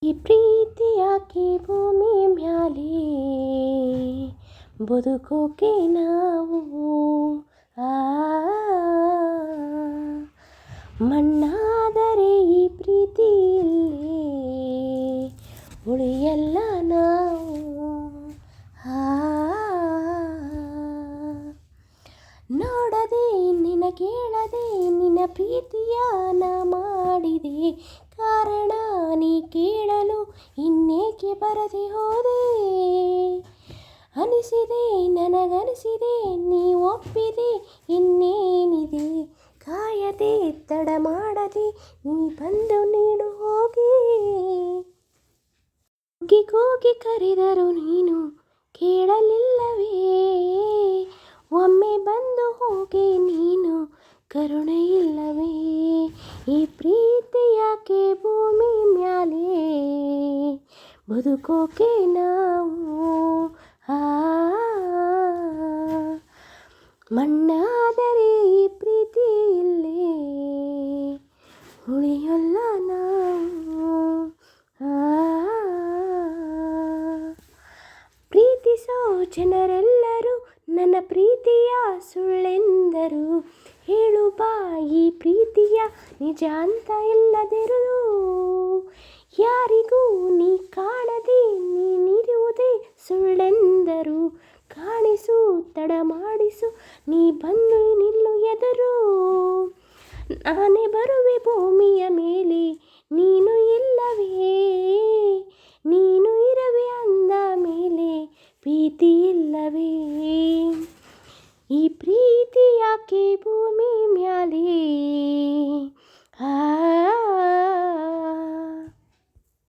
ಈ ಪ್ರೀತಿ ಯಾಕೆ ಭೂಮಿ ಮ್ಯಾಲೆ ಬದುಕೋಕೆ ನಾವು ಆ ಮಣ್ಣಾದರೆ ಈ ಪ್ರೀತಿ ಇಲ್ಲೇ ಉಳಿಯಲ್ಲ ನಾವು ನೋಡದೆ ನಿನ್ನ ಕೇಳದೆ ನಿನ್ನ ಪ್ರೀತಿಯ ನಾ ಮಾಡಿದೆ ಕಾರಣ ನೀ ಕೇಳಲು ಇನ್ನೇಕೆ ಬರದೆ ಹೋದೆ ಅನಿಸಿದೆ ನನಗನಿಸಿದೆ ನೀ ಒಪ್ಪಿದೆ ಇನ್ನೇನಿದೆ ಕಾಯದೆ ತಡ ಮಾಡದೆ ನೀ ಬಂದು ನೀನು ಹೋಗಿ ಕೂಗಿ ಕರೆದರು ನೀನು ಕೇಳಲಿಲ್ಲವೇ ಒಮ್ಮೆ ಬಂದು ಹೋಗಿ ನೀನು ಕರುಣೆ ಇಲ್ಲವೇ ಈ ಪ್ರೀತಿ ಯಾಕೆ ಭೂಮಿ ಮ್ಯಾಲೆ ಬದುಕೋಕೆ ನಾವು ಮಣ್ಣಾದರೆ ಈ ಪ್ರೀತಿ ಇಲ್ಲೇ ಉಳಿಯಲ್ಲ ನಾವು ಪ್ರೀತಿಸೋ ಜನರೆಲ್ಲರೂ ನನ್ನ ಪ್ರೀತಿಯ ಸುಳ್ಳೆಂದರು ಹೇಳು ಬಾ ಈ ಪ್ರೀತಿಯ ನಿಜ ಅಂತ ಇಲ್ಲದಿರಲು ಯಾರಿಗೂ ನೀ ಕಾಣದೆ ನೀನಿರುವುದೇ ಸುಳ್ಳೆಂದರು ಕಾಣಿಸು ತಡ ಮಾಡಿಸು ನೀ ಬಂದು ನಿಲ್ಲು ಎದರು ನಾನೇ ಬರುವೆ ಭೂಮಿಯ ಮೇಲೆ ನೀನು ಇಲ್ಲವೇ